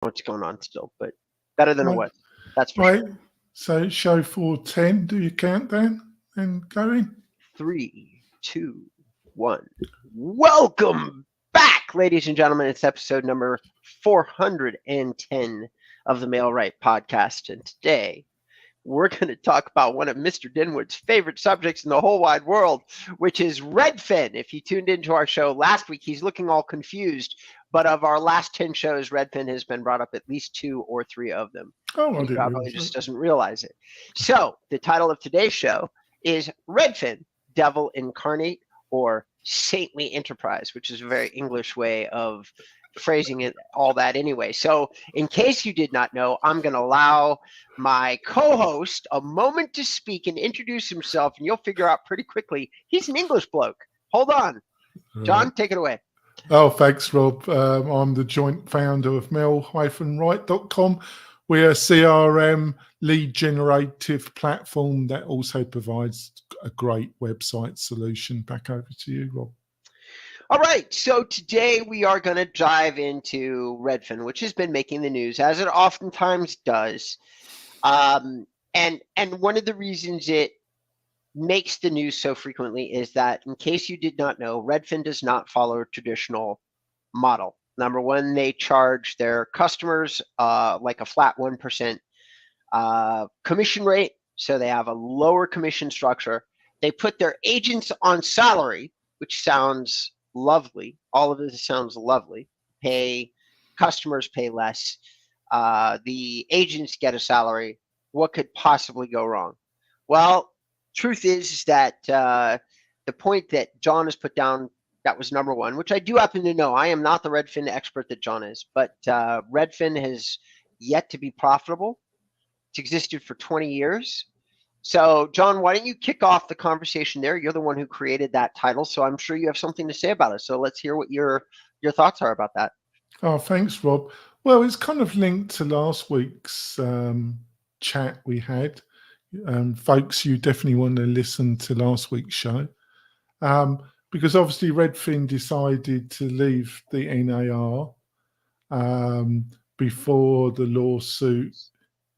what's going on still, but better than it Right. was. That's for sure. Right. So show 410. Do you count down and going? 3, 2, 1. Welcome back, ladies and gentlemen. It's episode number 410 of the Mail Right podcast. And today we're going to talk about one of Mr. Dinwood's favorite subjects in the whole wide world, which is Redfin. If you tuned into our show last week, he's looking all confused. But of our last 10 shows, Redfin has been brought up at least 2 or 3 of them. Oh, I He didn't probably realize just that. doesn't realize it. So the title of today's show is Redfin, Devil Incarnate, or Saintly Enterprise, which is a very English way of phrasing it, all that anyway. So in case you did not know, I'm going to allow my co-host a moment to speak and introduce himself, and you'll figure out pretty quickly he's an English bloke. Hold on. John, take it away. Oh, thanks, Rob. I'm the joint founder of mail-right.com. We're a CRM lead generative platform that also provides a great website solution. Back over to you, Rob. All right, so today we are going to dive into Redfin, which has been making the news, as it oftentimes does. And one of the reasons it makes the news so frequently is that, in case you did not know, Redfin does not follow a traditional model. Number one, they charge their customers like a flat 1% commission rate, so they have a lower commission structure. They put their agents on salary, which sounds lovely. All of this sounds lovely. Customers pay less. The agents get a salary. What could possibly go wrong? Well, truth is that the point that John has put down, that was number one, which I do happen to know. I am not the Redfin expert that John is, but Redfin has yet to be profitable. It's existed for 20 years. So, John, why don't you kick off the conversation there? You're the one who created that title, so I'm sure you have something to say about it. So let's hear what your thoughts are about that. Oh, thanks, Rob. Well, it's kind of linked to last week's chat we had. Folks, you definitely want to listen to last week's show. Because obviously Redfin decided to leave the NAR before the lawsuit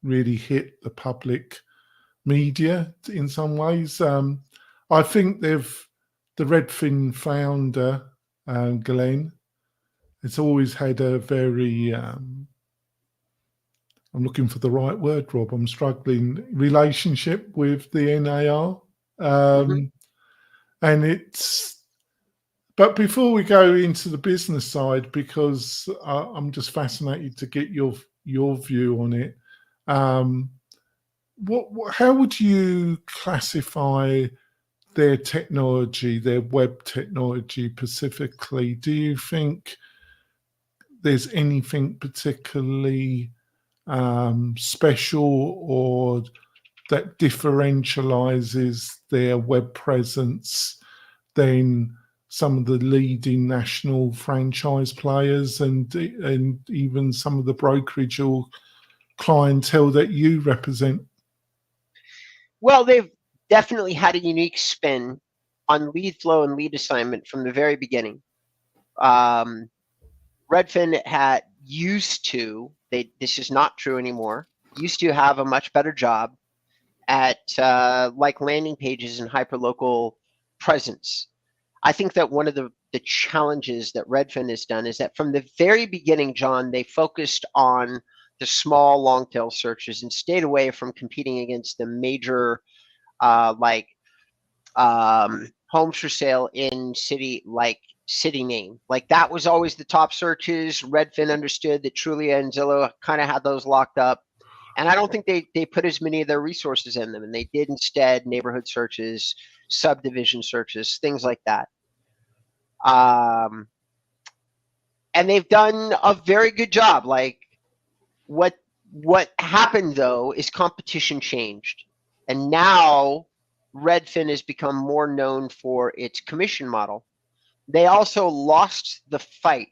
really hit the public media in some ways. I think the Redfin founder, Glenn, it's always had a very, I'm looking for the right word, Rob, I'm struggling, relationship with the NAR. And but before we go into the business side, because I'm just fascinated to get your view on it, how would you classify their technology, their web technology specifically? Do you think there's anything particularly special or that differentializes their web presence than some of the leading national franchise players and even some of the brokerage or clientele that you represent? Well, they've definitely had a unique spin on lead flow and lead assignment from the very beginning. Redfin this is not true anymore, used to have a much better job at like landing pages and hyperlocal presence. I think that one of the challenges that Redfin has done is that from the very beginning, John, they focused on the small long tail searches and stayed away from competing against the major homes for sale in city name. Like that was always the top searches. Redfin understood that Trulia and Zillow kind of had those locked up. And I don't think they put as many of their resources in them. And they did instead neighborhood searches, subdivision searches, things like that. And they've done a very good job. Like what happened though is competition changed. And now Redfin has become more known for its commission model. They also lost the fight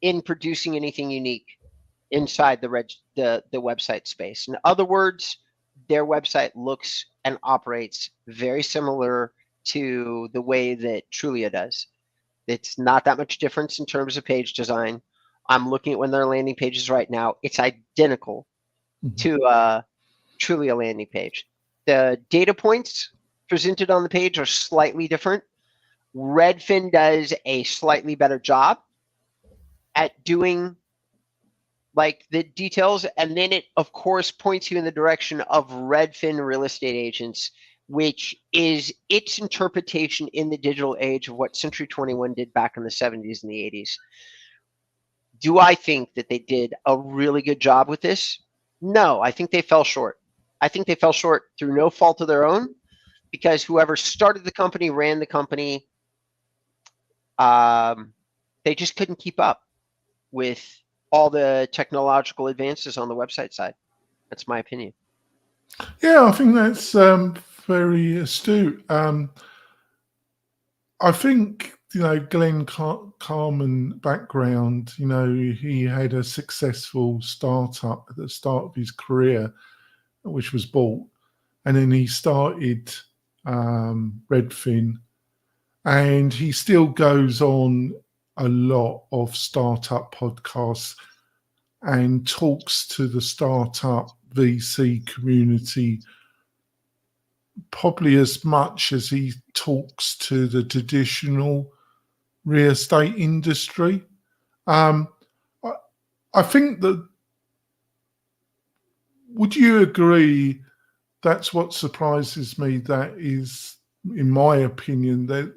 in producing anything unique inside the website space. In other words, their website looks and operates very similar to the way that Trulia does. It's not that much difference in terms of page design. I'm looking at one of their landing pages right now. It's identical to truly a landing page. The data points presented on the page are slightly different. Redfin does a slightly better job at doing like the details, and then it of course points you in the direction of Redfin real estate agents, which is its interpretation in the digital age of what Century 21 did back in the 70s and the 80s. Do I think that they did a really good job with this? No, I think they fell short. I think they fell short through no fault of their own, because whoever started the company, ran the company, they just couldn't keep up with all the technological advances on the website side. That's my opinion. Yeah, I think that's very astute. I think, Glenn Carman background, he had a successful startup at the start of his career, which was bought. And then he started Redfin. And he still goes on a lot of startup podcasts and talks to the startup VC community probably as much as he talks to the traditional real estate industry. I think that, would you agree that's what surprises me? That is, in my opinion, that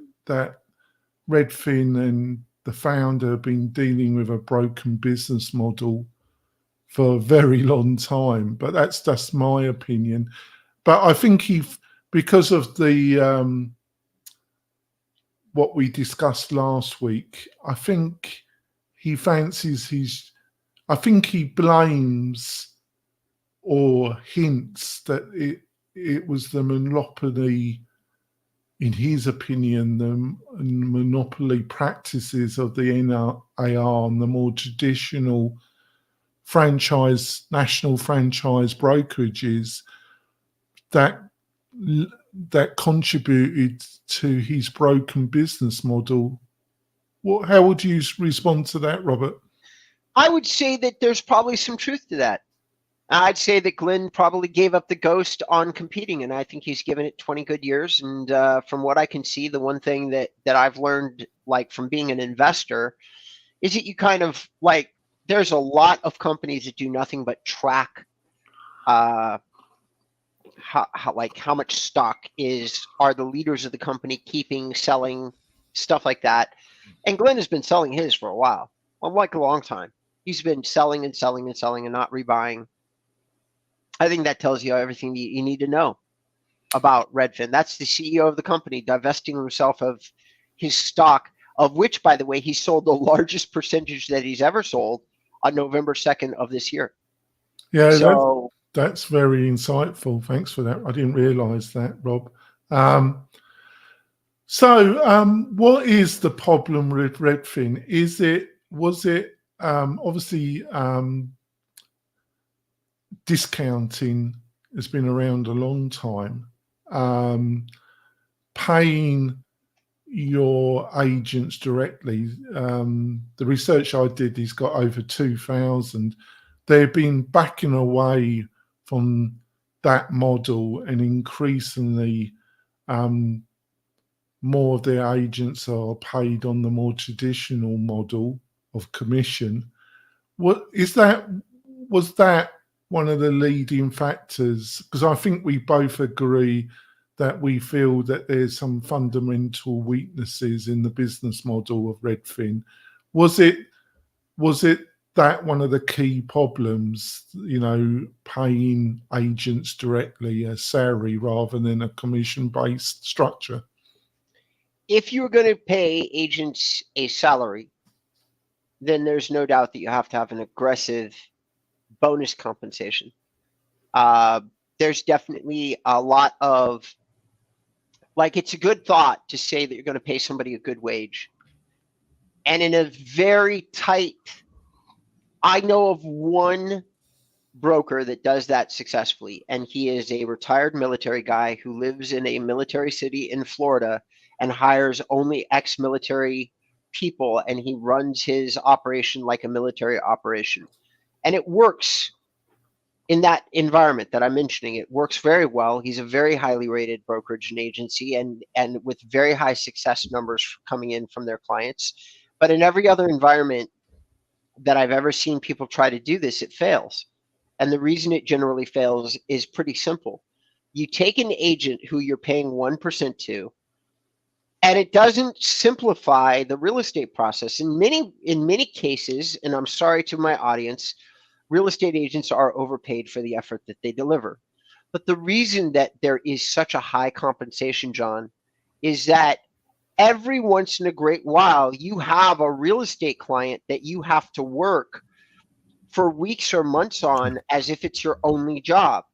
Redfin and the founder have been dealing with a broken business model for a very long time. But that's just my opinion. But I think because of the what we discussed last week, I think he fancies I think he blames or hints that it was the monopoly, in his opinion, the monopoly practices of the NAR and the more traditional national franchise brokerages that contributed to his broken business model. How would you respond to that, Robert? I would say that there's probably some truth to that. I'd say that Glenn probably gave up the ghost on competing, and I think he's given it 20 good years. And from what I can see, the one thing that I've learned, like from being an investor, is that you kind of like, there's a lot of companies that do nothing but track how much stock are the leaders of the company keeping, selling, stuff like that. And Glenn has been selling his for a while, like a long time. He's been selling and selling and selling and not rebuying. I think that tells you everything you need to know about Redfin. That's the CEO of the company divesting himself of his stock, of which, by the way, he sold the largest percentage that he's ever sold on November 2nd of this year. Yeah, so that's very insightful. Thanks for that. I didn't realize that, Rob. What is the problem with Redfin? Was it obviously discounting has been around a long time. Paying your agents directly. The research I did, he's got over 2,000. They've been backing away from that model, and increasingly more of their agents are paid on the more traditional model of commission. Was that one of the leading factors? Because I think we both agree that we feel that there's some fundamental weaknesses in the business model of Redfin. Was it that one of the key problems, paying agents directly a salary rather than a commission-based structure? If you're going to pay agents a salary, then there's no doubt that you have to have an aggressive bonus compensation. There's definitely a lot of, it's a good thought to say that you're going to pay somebody a good wage. And in a very tight, I know of one broker that does that successfully, and he is a retired military guy who lives in a military city in Florida and hires only ex-military people, and he runs his operation like a military operation. And it works in that environment that I'm mentioning. It works very well. He's a very highly rated brokerage and agency, and with very high success numbers coming in from their clients. But in every other environment that I've ever seen people try to do this, it fails. And the reason it generally fails is pretty simple. You take an agent who you're paying 1% to, and it doesn't simplify the real estate process. In many cases, and I'm sorry to my audience, real estate agents are overpaid for the effort that they deliver. But the reason that there is such a high compensation, John, is that every once in a great while, you have a real estate client that you have to work for weeks or months on as if it's your only job.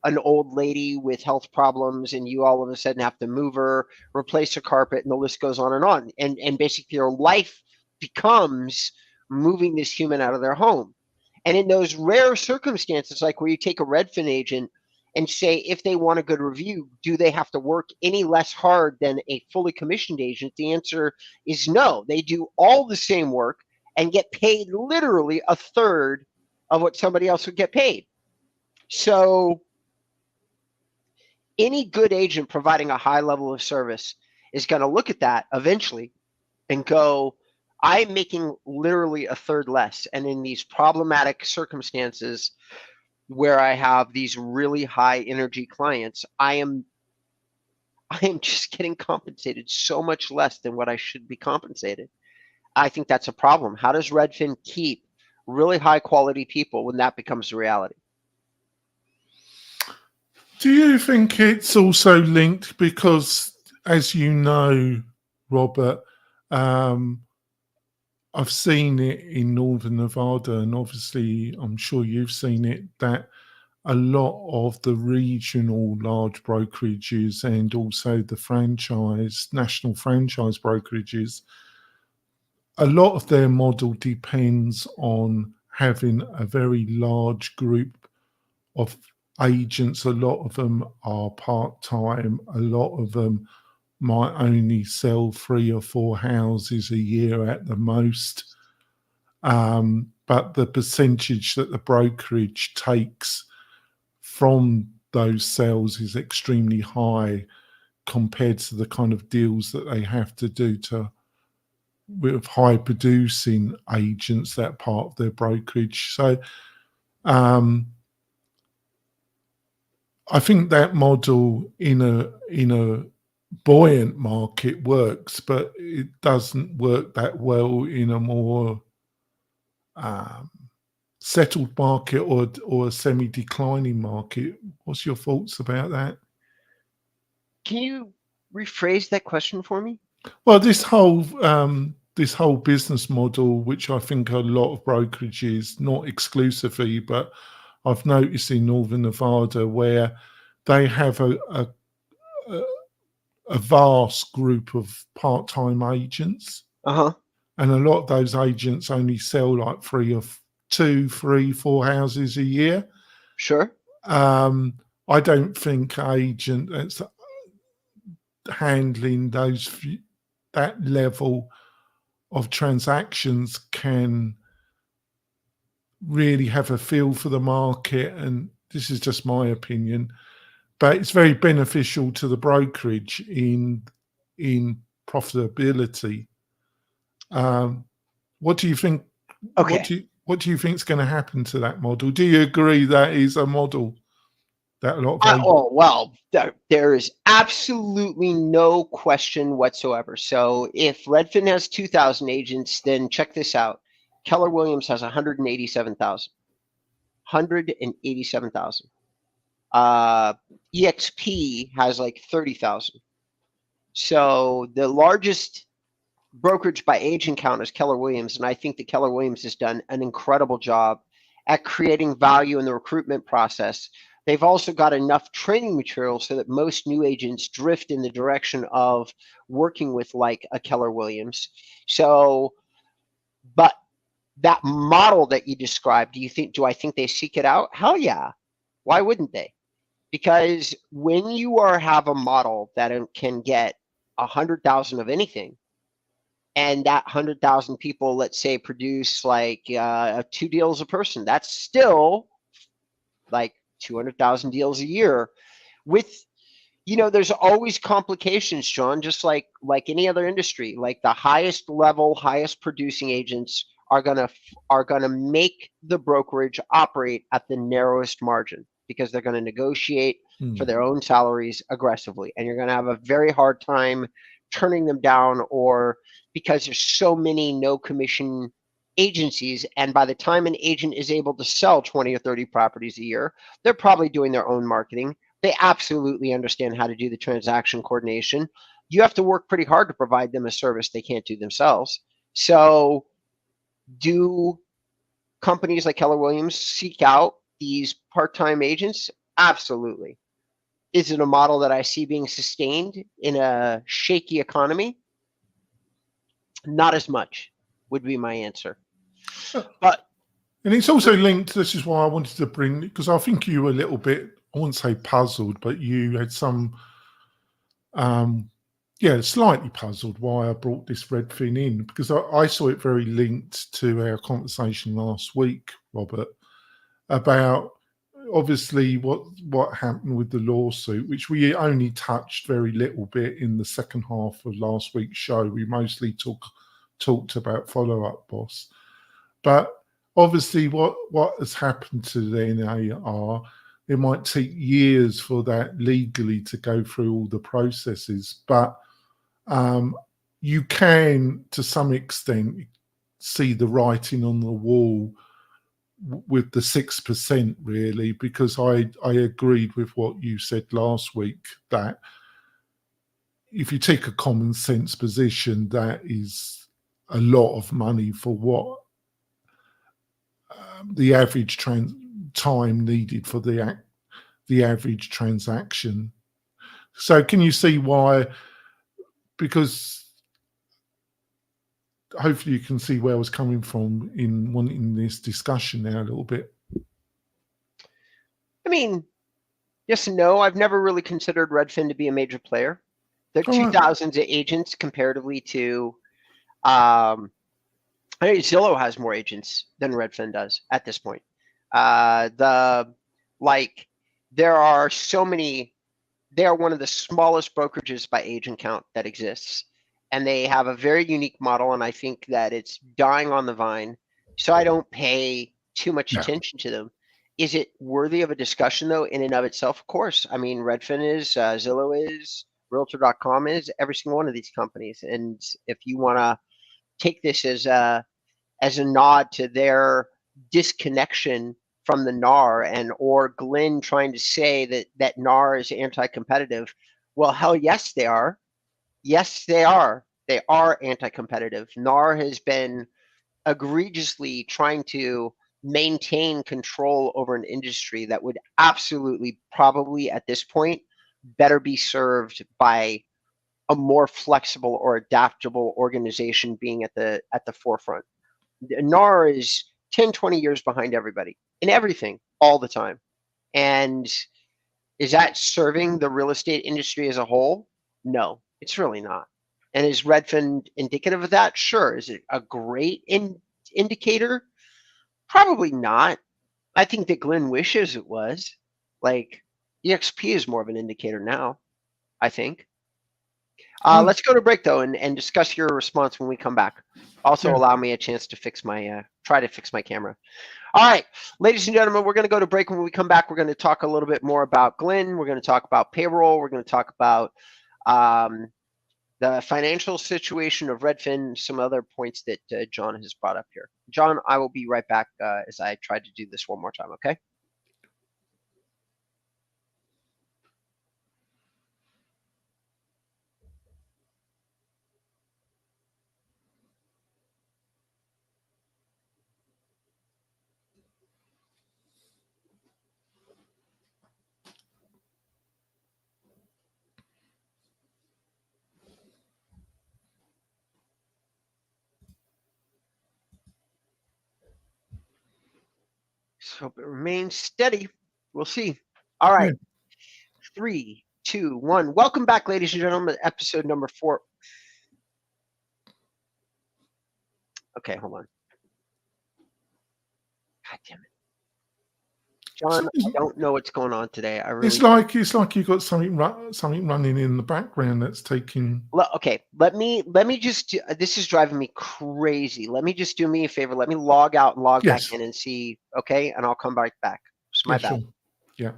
An old lady with health problems, and you all of a sudden have to move her, replace her carpet, and the list goes on and on. And basically, your life becomes moving this human out of their home. And in those rare circumstances, like where you take a Redfin agent and say, if they want a good review, do they have to work any less hard than a fully commissioned agent? The answer is no. They do all the same work and get paid literally a third of what somebody else would get paid. So any good agent providing a high level of service is going to look at that eventually and go, I'm making literally a third less. And in these problematic circumstances where I have these really high energy clients, I am just getting compensated so much less than what I should be compensated. I think that's a problem. How does Redfin keep really high quality people when that becomes a reality? Do you think it's also linked because, as you know, Robert, I've seen it in Northern Nevada, and obviously I'm sure you've seen it, that a lot of the regional large brokerages and also the national franchise brokerages, a lot of their model depends on having a very large group of agents. A lot of them are part-time. A lot of them might only sell 3 or 4 houses a year at the most. But the percentage that the brokerage takes from those sales is extremely high compared to the kind of deals that they have to do with high producing agents, that part of their brokerage. So I think that model in a buoyant market works, but it doesn't work that well in a more settled market or a semi-declining market. What's your thoughts about that? Can you rephrase that question for me? Well, this whole business model, which I think a lot of brokerages, not exclusively, but I've noticed in Northern Nevada, where they have a vast group of part-time agents. Uh-huh. And a lot of those agents only sell like 2, 3, 4 houses a year. Sure. I don't think an agent that's handling that level of transactions can really have a feel for the market. And this is just my opinion, but it's very beneficial to the brokerage in profitability. What do you think? Okay. What do you think is going to happen to that model? Do you agree that is a model that a lot of well, there is absolutely no question whatsoever. So if Redfin has 2,000 agents, then check this out. Keller Williams has 187,000. 187,000. EXP has like 30,000. So the largest brokerage by agent count is Keller Williams, and I think that Keller Williams has done an incredible job at creating value in the recruitment process. They've also got enough training material so that most new agents drift in the direction of working with like a Keller Williams. So, but that model that you described, do I think they seek it out? Hell yeah. Why wouldn't they? Because when you have a model that can get 100,000 of anything, and that 100,000 people, let's say, produce like 2 deals a person, that's still like 200,000 deals a year. With, there's always complications, John, just like any other industry. Like the highest level, highest producing agents are gonna make the brokerage operate at the narrowest margin because they're going to negotiate for their own salaries aggressively, and you're going to have a very hard time turning them down, or because there's so many no commission agencies, and by the time an agent is able to sell 20 or 30 properties a year, they're probably doing their own marketing. They absolutely understand how to do the transaction coordination. You have to work pretty hard to provide them a service they can't do themselves. So do companies like Keller Williams seek out these part-time agents? Absolutely. Is it a model that I see being sustained in a shaky economy? Not as much, would be my answer. But and it's also linked. This is why I wanted to bring, because I think you were a little bit, I wouldn't say puzzled, but you had some, slightly puzzled why I brought this Redfin in, because I saw it very linked to our conversation last week, Robert, about obviously what happened with the lawsuit, which we only touched very little bit in the second half of last week's show. We mostly talked about Follow-Up Boss, but obviously what has happened to the NAR, it might take years for that legally to go through all the processes, but you can, to some extent, see the writing on the wall with the 6%, really, because I agreed with what you said last week, that if you take a common sense position, that is a lot of money for what the average time needed for the average transaction. So can you see why? Because hopefully you can see where I was coming from in wanting this discussion now a little bit. I mean, yes and no. I've never really considered Redfin to be a major player. They're 2,000 agents comparatively to, I think Zillow has more agents than Redfin does at this point. There are so many. They are one of the smallest brokerages by agent count that exists, and they have a very unique model, and I think that it's dying on the vine. So I don't pay too much attention to them. Is it worthy of a discussion, though, in and of itself? Of course. I mean, Redfin is, Zillow is, Realtor.com is, every single one of these companies. And if you want to take this as a nod to their disconnection from the NAR, and or Glenn trying to say that NAR is anti-competitive, well, hell yes, they are. Yes, they are. They are anti-competitive. NAR has been egregiously trying to maintain control over an industry that would absolutely, probably at this point, better be served by a more flexible or adaptable organization being at the forefront. NAR is 10, 20 years behind everybody in everything all the time. And is that serving the real estate industry as a whole? No, it's really not. And is Redfin indicative of that? Sure. Is it a great indicator? Probably not. I think that Glenn wishes it was. Like, EXP is more of an indicator now, I think. Let's go to break, though, and discuss your response when we come back. Also, allow me a chance to try to fix my camera. All right, ladies and gentlemen, we're going to go to break. When we come back, we're going to talk a little bit more about Glenn. We're going to talk about payroll. We're going to talk about the financial situation of Redfin, some other points that John has brought up here. John, I will be right back as I try to do this one more time, okay? So hope it remains steady. We'll see. All right. 3, 2, 1. Welcome back, ladies and gentlemen, episode number 4. Okay, hold on. God damn it. John, I don't know what's going on today. I really. It's like you've got something running in the background that's taking. Okay, let me just. This is driving me crazy. Let me just do me a favor. Let me log out and log back in and see. Okay, and I'll come back. It's my bad. Sure. Yeah.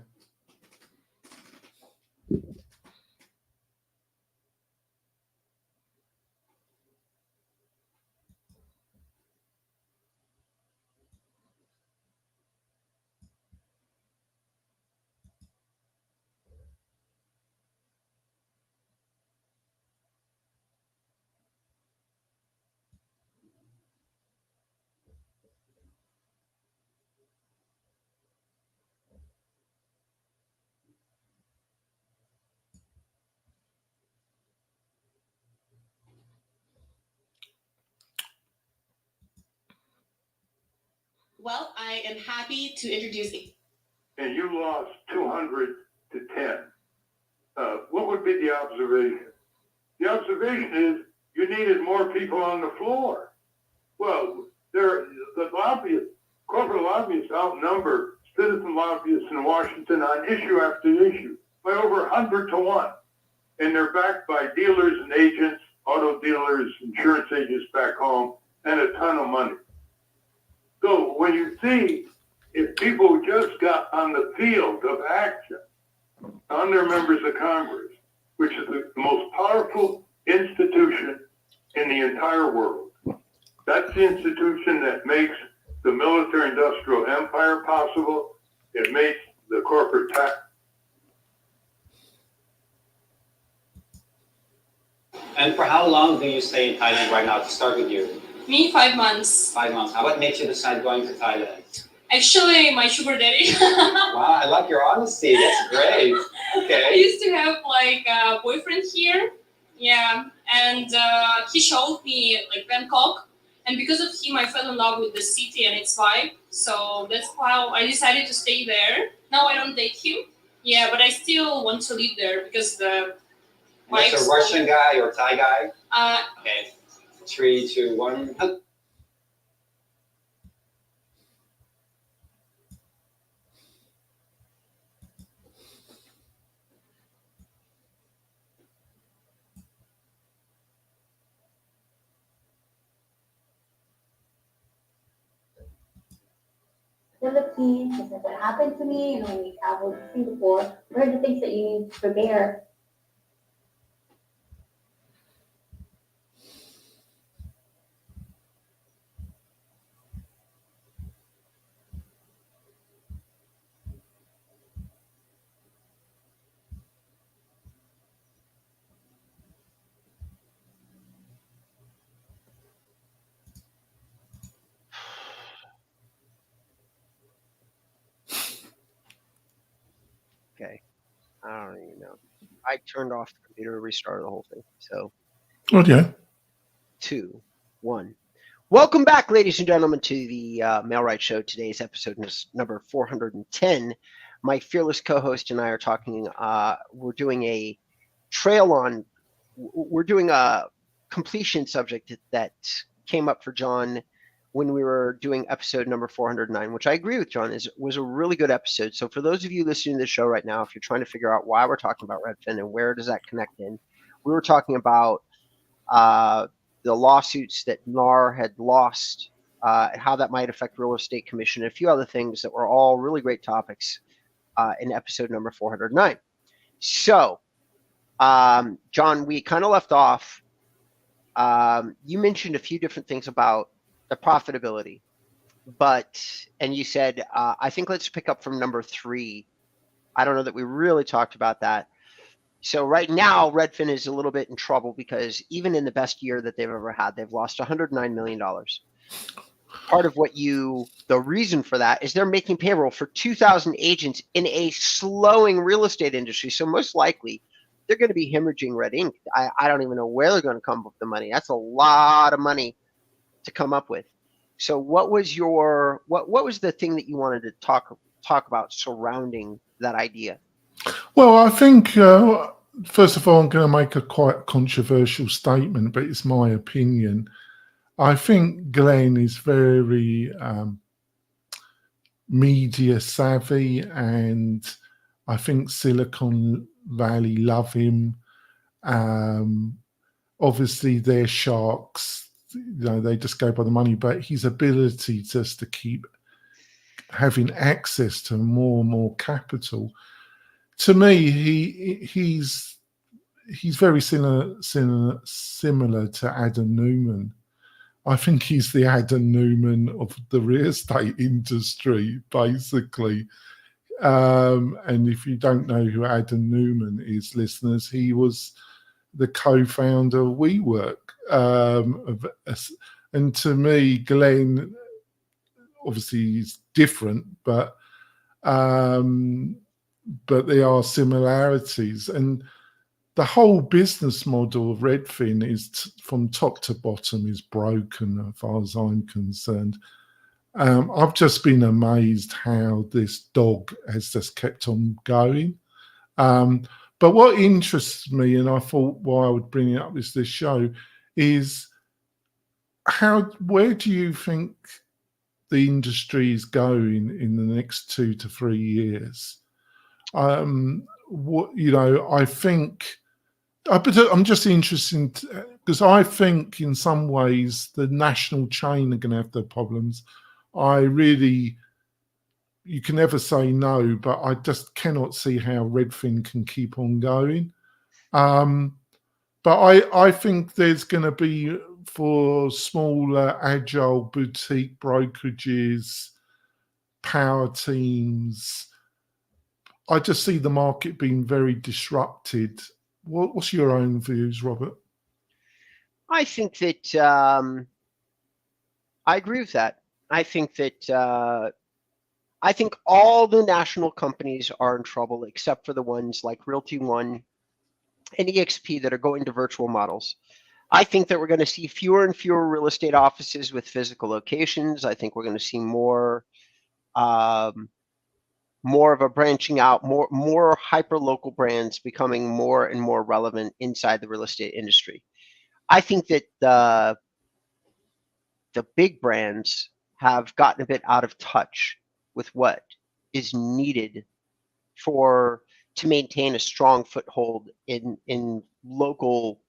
Well, I am happy to introduce. And you lost 200 to 10. What would be the observation? The observation is you needed more people on the floor. Well, the lobbyists, corporate lobbyists outnumber citizen lobbyists in Washington on issue after issue by over 100 to 1. And they're backed by dealers and agents, auto dealers, insurance agents back home, and a ton of money. So when you see if people just got on the field of action, on their members of Congress, which is the most powerful institution in the entire world, that's the institution that makes the military-industrial empire possible. It makes the corporate tax. And for how long do you stay in Thailand right now, to start with you? Me, 5 months. 5 months. What makes you decide going to Thailand? Actually, my sugar daddy. Wow, I like your honesty. That's great. I Okay. used to have like a boyfriend here. Yeah, and he showed me like Bangkok. And because of him, I fell in love with the city and its vibe. So that's how I decided to stay there. Now I don't date him. Yeah, but I still want to live there because the That's a Russian guy or Thai guy? Uh, Okay. 3, 2, 1. Philippines, this is what happened to me, and when we traveled to Singapore, what are the things that you need to prepare? Okay, I don't even know. I turned off the computer, restarted the whole thing. So Oh yeah. 2, 1. Welcome back, ladies and gentlemen, to the Mailrite Show. Today's episode is number 410. My fearless co-host and I are talking. We're doing a trail on. We're doing a completion subject that came up for John when we were doing episode number 409, which I agree with John was a really good episode. So for those of you listening to the show right now, if you're trying to figure out why we're talking about Redfin and where does that connect in, we were talking about the lawsuits that NAR had lost, how that might affect real estate commission, and a few other things that were all really great topics in episode number 409. So, John, we kind of left off. You mentioned a few different things about the profitability, and you said, I think let's pick up from number 3. I don't know that we really talked about that. So right now, Redfin is a little bit in trouble because even in the best year that they've ever had, they've lost $109 million. Part of the reason for that is they're making payroll for 2,000 agents in a slowing real estate industry. So most likely, they're going to be hemorrhaging red ink. I don't even know where they're going to come up with the money. That's a lot of money to come up with. So what was the thing that you wanted to talk about surrounding that idea? Well, I think, first of all, I'm going to make a quite controversial statement, but it's my opinion. I think Glenn is very media savvy, and I think Silicon Valley love him. Obviously, they're sharks. They just go by the money, but his ability just to keep having access to more and more capital, to me, he's very similar to Adam Newman. I think he's the Adam Newman of the real estate industry, basically. And if you don't know who Adam Newman is, listeners, he was the co-founder of WeWork. And to me, Glenn, obviously, is different, but there are similarities. And the whole business model of Redfin is from top to bottom is broken, as far as I'm concerned. I've just been amazed how this dog has just kept on going. But what interests me, and I thought why I would bring it up this show, is where do you think the industry is going in the next 2 to 3 years? I think. But I'm just interested because I think in some ways the national chain are going to have their problems. You can never say no, but I just cannot see how Redfin can keep on going. But I think there's going to be, for smaller, agile boutique brokerages, power teams, I just see the market being very disrupted. What's your own views, Robert? I think that I agree with that. I think that I think all the national companies are in trouble except for the ones like Realty One and EXP that are going to virtual models. I think that we're going to see fewer and fewer real estate offices with physical locations. I think we're going to see more of a branching out, more hyper local brands becoming more and more relevant inside the real estate industry. I think that the big brands have gotten a bit out of touch with what is needed to maintain a strong foothold in local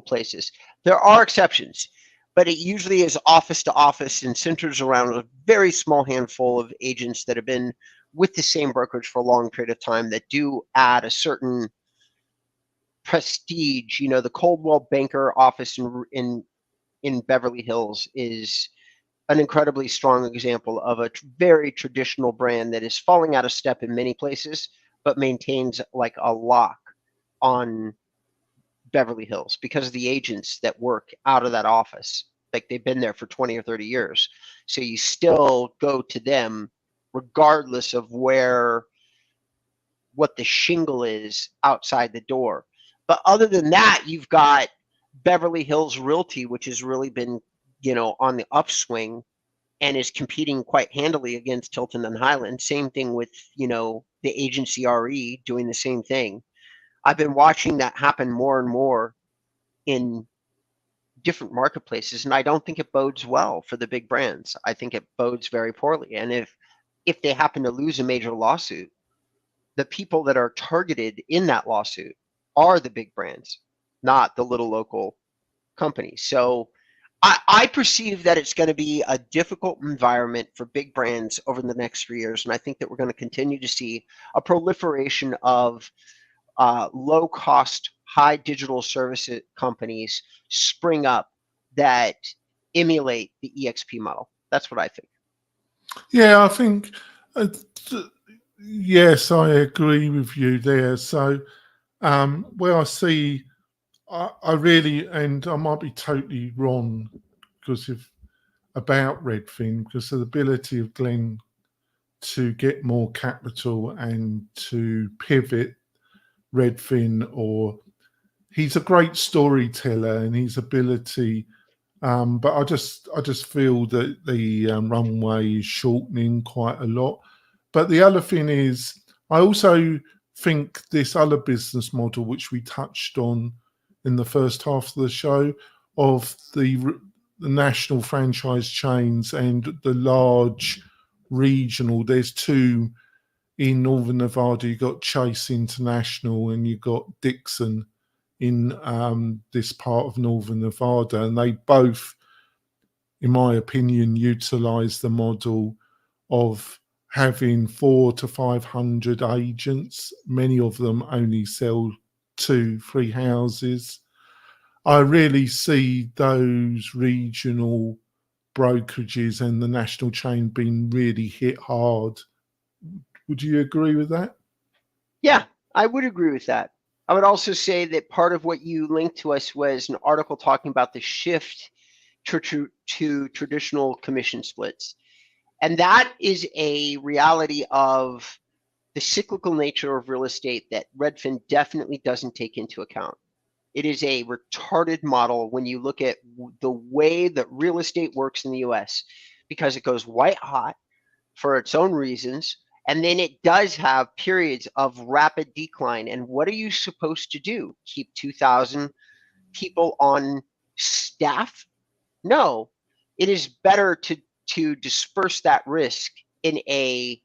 places. There are exceptions, but it usually is office to office and centers around a very small handful of agents that have been with the same brokerage for a long period of time that do add a certain prestige. The Coldwell Banker office in Beverly Hills is an incredibly strong example of a very traditional brand that is falling out of step in many places, but maintains like a lock on Beverly Hills because of the agents that work out of that office. Like they've been there for 20 or 30 years. So you still go to them regardless of what the shingle is outside the door. But other than that, you've got Beverly Hills Realty, which has really been, on the upswing and is competing quite handily against Tilton and Highland. Same thing with, the agency RE doing the same thing. I've been watching that happen more and more in different marketplaces, and I don't think it bodes well for the big brands. I think it bodes very poorly. And if they happen to lose a major lawsuit, the people that are targeted in that lawsuit are the big brands, not the little local companies. So I perceive that it's going to be a difficult environment for big brands over the next 3 years. And I think that we're going to continue to see a proliferation of low-cost, high digital service companies spring up that emulate the EXP model. That's what I think. Yeah, I think, yes, I agree with you there. So where I see, I really, and I might be totally wrong about Redfin, because of the ability of Glenn to get more capital and to pivot Redfin, or he's a great storyteller and his ability, but I just feel that the runway is shortening quite a lot. But the other thing is, I also think this other business model, which we touched on in the first half of the show, of the the national franchise chains and the large regional. There's two in Northern Nevada. You got Chase International and you got Dixon in this part of Northern Nevada, and they both, in my opinion, utilize the model of having 400 to 500 agents. Many of them only sell 2-3 houses. I really see those regional brokerages and the national chain being really hit hard. Would you agree with that? Yeah, I would agree with that. I would also say that part of what you linked to us was an article talking about the shift to traditional commission splits. And that is a reality of the cyclical nature of real estate that Redfin definitely doesn't take into account. It is a retarded model when you look at the way that real estate works in the US, because it goes white hot for its own reasons. And then it does have periods of rapid decline. And what are you supposed to do? Keep 2,000 people on staff? No, it is better to disperse that risk in a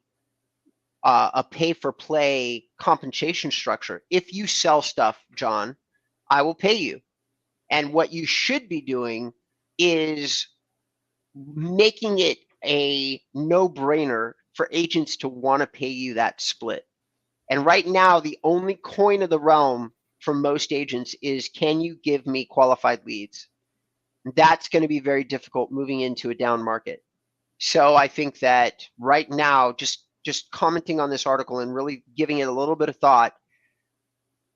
pay-for-play compensation structure. If you sell stuff, John, I will pay you. And what you should be doing is making it a no-brainer for agents to want to pay you that split. And right now, the only coin of the realm for most agents is, can you give me qualified leads? That's going to be very difficult moving into a down market. So I think that right now, just commenting on this article and really giving it a little bit of thought,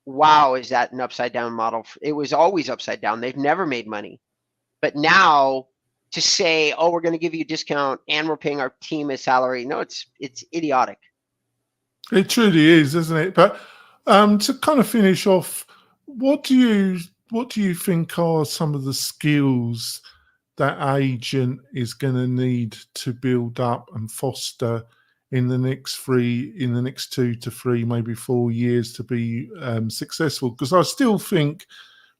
wow, is that an upside down model? It was always upside down. They've never made money. But now to say, oh, we're going to give you a discount and we're paying our team a salary, no, it's idiotic. It truly is, isn't it? But to kind of finish off, what do you think are some of the skills that agent is going to need to build up and foster in the next 2 to 3, maybe 4 years to be successful? Because I still think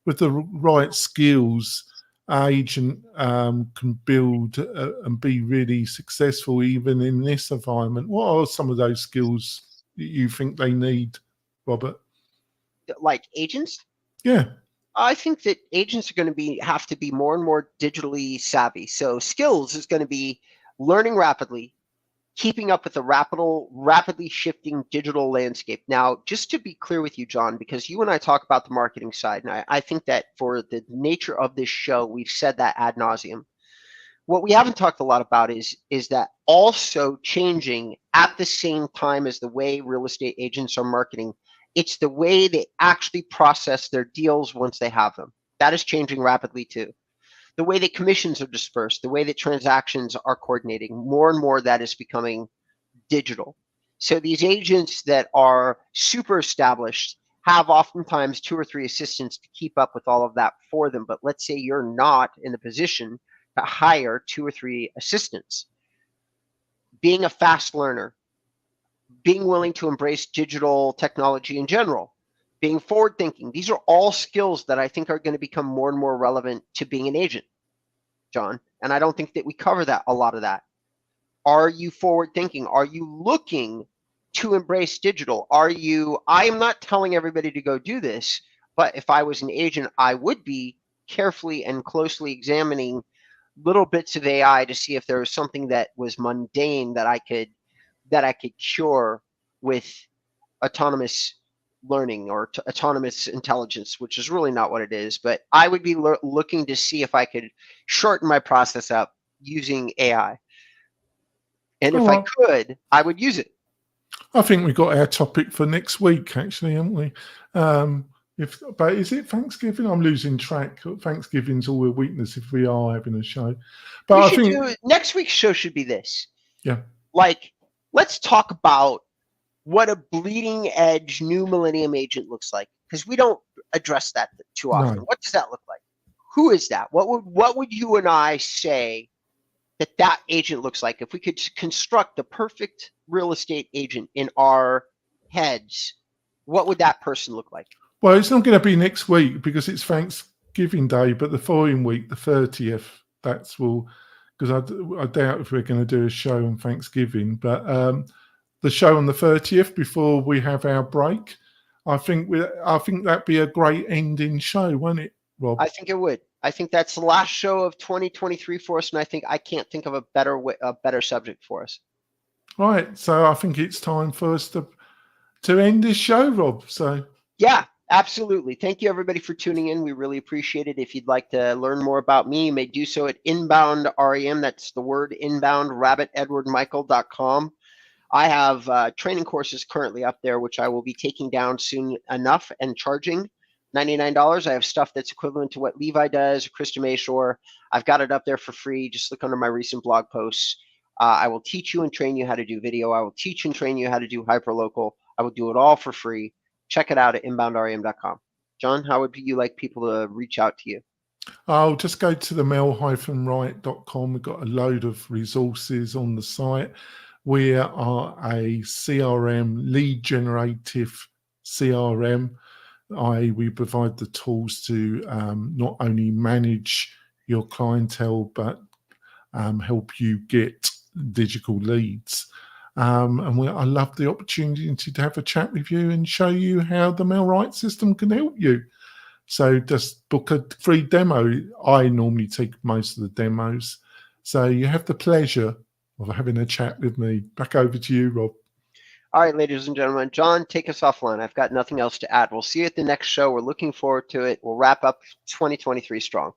with the right skills, agent can build and be really successful even in this environment. What are some of those skills that you think they need, Robert? Like agents? Yeah. I think that agents are going to have to be more and more digitally savvy. So skills is going to be learning rapidly, keeping up with the rapidly shifting digital landscape. Now, just to be clear with you, John, because you and I talk about the marketing side, and I think that for the nature of this show, we've said that ad nauseum. What we haven't talked a lot about is that also changing at the same time as the way real estate agents are marketing. It's the way they actually process their deals once they have them. That is changing rapidly too. The way that commissions are dispersed, the way that transactions are coordinating, more and more that is becoming digital. So these agents that are super established have oftentimes 2 or 3 assistants to keep up with all of that for them. But let's say you're not in the position to hire 2 or 3 assistants. Being a fast learner, being willing to embrace digital technology in general, being forward thinking. These are all skills that I think are going to become more and more relevant to being an agent, John. And I don't think that we cover a lot of that. Are you forward thinking? Are you looking to embrace digital? I am not telling everybody to go do this, but if I was an agent, I would be carefully and closely examining little bits of AI to see if there was something that was mundane that I could cure with autonomous learning or autonomous intelligence, which is really not what it is. But I would be looking to see if I could shorten my process up using AI. And if I could, I would use it. I think we've got our topic for next week, actually, haven't we? But is it Thanksgiving? I'm losing track. Thanksgiving's all a weakness if we are having a show. But I think next week's show should be this. Yeah. Like, let's talk about what a bleeding edge new millennium agent looks like, because we don't address that too often. No. What does that look like? Who is that? What would you and I say that agent looks like? If we could construct the perfect real estate agent in our heads, what would that person look like? Well, it's not going to be next week because it's Thanksgiving Day, but the following week, the 30th, that's will, because I doubt if we're going to do a show on Thanksgiving, but the show on the 30th before we have our break, I think that'd be a great ending show, won't it, Rob? I think it would. I think that's the last show of 2023 for us, and I can't think of a better subject for us. Right, so I think it's time for us to end this show, Rob. So yeah, absolutely. Thank you, everybody, for tuning in. We really appreciate it. If you'd like to learn more about me, you may do so at Inbound REM. That's the word inbound, rabbitedwardmichael.com. I have training courses currently up there, which I will be taking down soon enough and charging $99. I have stuff that's equivalent to what Levi does, Krista Mayshore. I've got it up there for free. Just look under my recent blog posts. I will teach you and train you how to do video. I will teach and train you how to do hyperlocal. I will do it all for free. Check it out at inboundrem.com. John, how would you like people to reach out to you? I'll just go to the mel-wright.com. We've got a load of resources on the site. We are a CRM, lead generative CRM. We provide the tools to not only manage your clientele, but help you get digital leads. And I love the opportunity to have a chat with you and show you how the Mel Wright system can help you. So just book a free demo. I normally take most of the demos. So you have the pleasure of having a chat with me. Back over to you, Rob. All right, ladies and gentlemen, John, take us offline. I've got nothing else to add. We'll see you at the next show. We're looking forward to it. We'll wrap up 2023 strong.